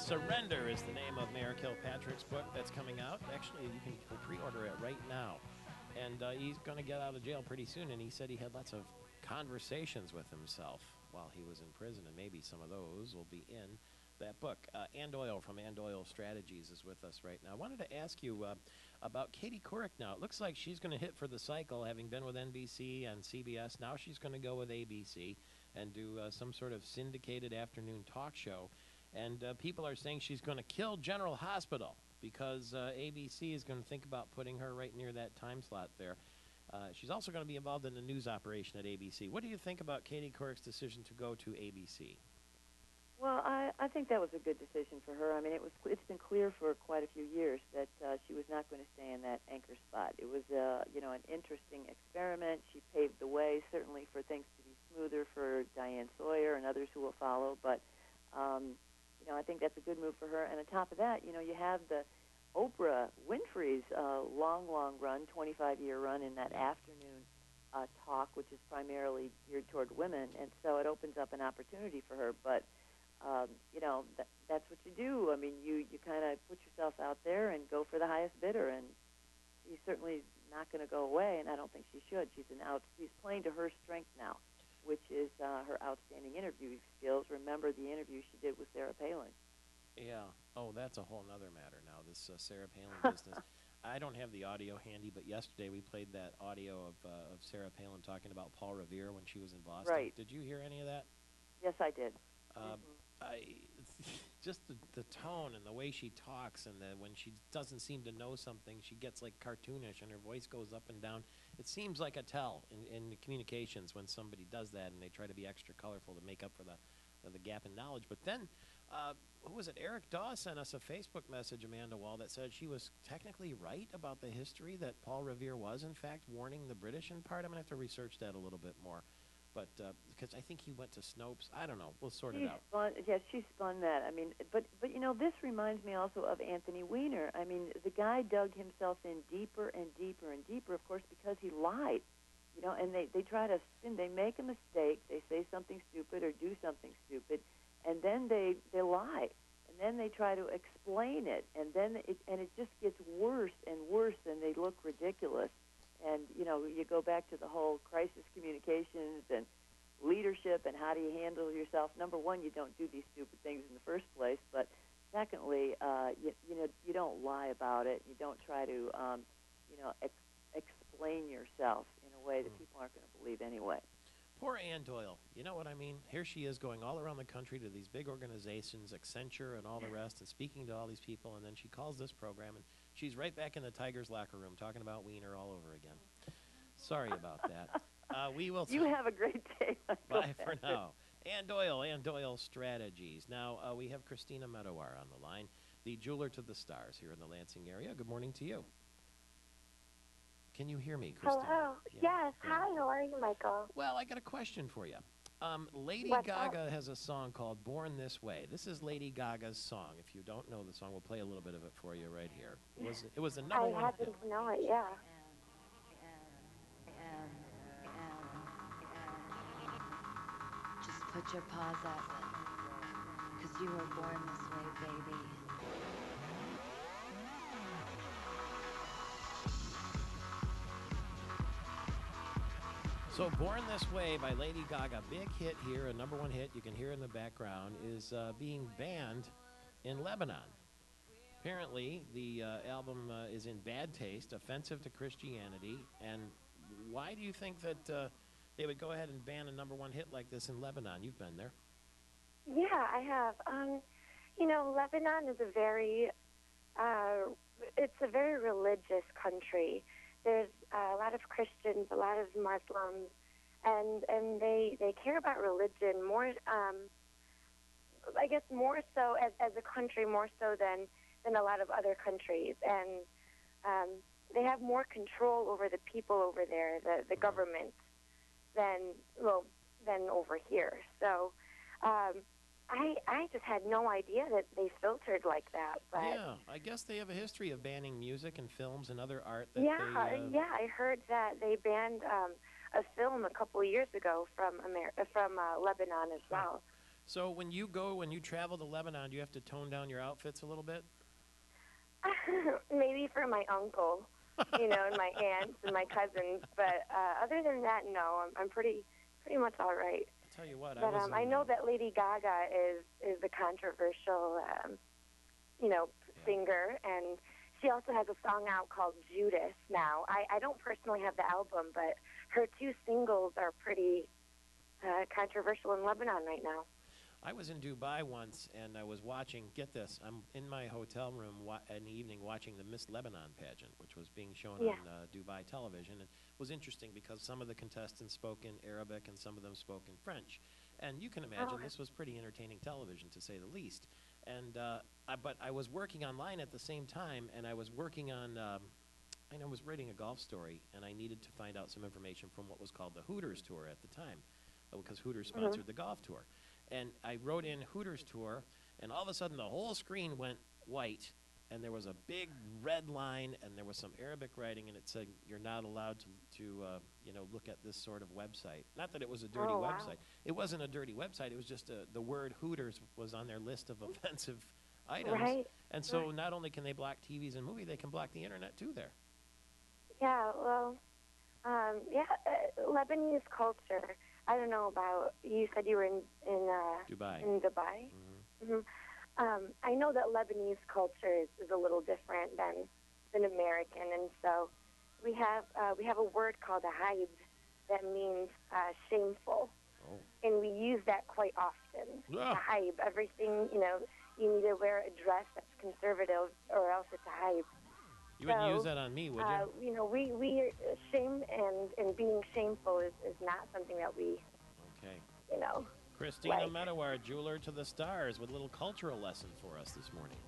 Surrender is the name of Mayor Kilpatrick's book that's coming out. Actually, you can pre-order it right now. And he's going to get out of jail pretty soon, and he said he had lots of conversations with himself while he was in prison, and maybe some of those will be in that book. Ann Doyle from Ann Doyle Strategies is with us right now. I wanted to ask you about Katie Couric now. It looks like she's going to hit for the cycle, having been with NBC and CBS. Now she's going to go with ABC and do some sort of syndicated afternoon talk show. And people are saying she's going to kill General Hospital because ABC is going to think about putting her right near that time slot there. She's also going to be involved in the news operation at ABC. What do you think about Katie Couric's decision to go to ABC? Well, I think that was a good decision for her. I mean, it's been clear for quite a few years that she was not going to stay in that anchor spot. It was an interesting experiment. She paved the way certainly for things to be smoother for Diane Sawyer and others who will follow. But I think that's a good move for her. And on top of that, you have the Oprah Winfrey's long run, 25-year run in that afternoon talk, which is primarily geared toward women. And so it opens up an opportunity for her. But that's what you do. I mean, you kind of put yourself out there and go for the highest bidder, and she's certainly not going to go away, and I don't think she should. She's playing to her strength now, which is her outstanding interview skills. Remember the interview she did with Sarah Palin. Yeah. Oh, that's a whole other matter now, this Sarah Palin business. I don't have the audio handy, but yesterday we played that audio of Sarah Palin talking about Paul Revere when she was in Boston. Right. Did you hear any of that? Yes, I did. Just the tone and the way she talks, and when she doesn't seem to know something, she gets like cartoonish and her voice goes up and down. It seems like a tell in communications when somebody does that and they try to be extra colorful to make up for the gap in knowledge. But then, who was it? Eric Daw sent us a Facebook message, Amanda Wall, that said she was technically right about the history, that Paul Revere was, in fact, warning the British in part. I'm going to have to research that a little bit more. But because I think he went to Snopes. I don't know. We'll sort it out. Yes, she spun that. I mean, but this reminds me also of Anthony Weiner. I mean, the guy dug himself in deeper and deeper and deeper, of course, because he lied. And they try to spin. They make a mistake. They say something stupid or do something stupid, and then they lie. And then they try to explain it, and then it just gets worse and worse, and they look ridiculous. And, you go back to the whole crisis communications and leadership and how do you handle yourself. Number one, you don't do these stupid things in the first place. But secondly, you don't lie about it. You don't try to, explain yourself in a way that people aren't going to believe anyway. Poor Ann Doyle. You know what I mean? Here she is going all around the country to these big organizations, Accenture and all the rest, and speaking to all these people, and then she calls this program, and she's right back in the Tigers locker room talking about Wiener all over again. Sorry about that. We will. You have a great day. Bye for now. Ann Doyle Strategies. Now, we have Christina Medawar on the line, the jeweler to the stars here in the Lansing area. Good morning to you. Can you hear me, Christina? Hello. Yes. Hi, how are you, Michael? Well, I got a question for you. Lady Gaga has a song called Born This Way. This is Lady Gaga's song. If you don't know the song, we'll play a little bit of it for you right here. It was the number one hit. I happen to know it, yeah. Just put your paws up, 'cause you were born this way, baby. So Born This Way by Lady Gaga, big hit here, a number one hit, you can hear in the background, is being banned in Lebanon. Apparently, the album is in bad taste, offensive to Christianity, and why do you think that they would go ahead and ban a number one hit like this in Lebanon? You've been there. Yeah, I have. Lebanon is it's a very religious country. There's a lot of Christians, a lot of Muslims, and they care about religion more, I guess more so as a country, more so than a lot of other countries. And they have more control over the people over there, the government, than over here. So I just had no idea that they filtered like that. But yeah, I guess they have a history of banning music and films and other art. That I heard that they banned a film a couple of years ago from Lebanon as well. So when you travel to Lebanon, do you have to tone down your outfits a little bit? Maybe for my uncle, and my aunts and my cousins. But other than that, no, I'm pretty much all right. I'll tell you what, But I know that Lady Gaga is a controversial, singer, and she also has a song out called Judas now. I don't personally have the album, but her 2 singles are pretty controversial in Lebanon right now. I was in Dubai once, and I was watching, get this, I'm in my hotel room in the evening watching the Miss Lebanon pageant, which was being shown on Dubai television. And it was interesting because some of the contestants spoke in Arabic and some of them spoke in French. And you can imagine this was pretty entertaining television, to say the least. And but I was working online at the same time, and I was working on, I was writing a golf story, and I needed to find out some information from what was called the Hooters Tour at the time, because Hooters sponsored the golf tour. And I wrote in Hooters Tour, and all of a sudden the whole screen went white, and there was a big red line, and there was some Arabic writing, and it said, "You're not allowed to look at this sort of website." Not that it was a dirty website. It wasn't a dirty website. It was just the word Hooters was on their list of offensive items. Right. And so not only can they block TVs and movies, they can block the internet too there. Yeah, well, Lebanese culture. I don't know about. You said you were in Dubai. In Dubai. I know that Lebanese culture is a little different than American, and so we have a word called a haib that means shameful, and we use that quite often. A haib. Everything you need to wear a dress that's conservative, or else it's a haib. You wouldn't use that on me, would you? We shame and being shameful is not something that we. Okay. like. Christina Medawar, jeweler to the stars, with a little cultural lesson for us this morning.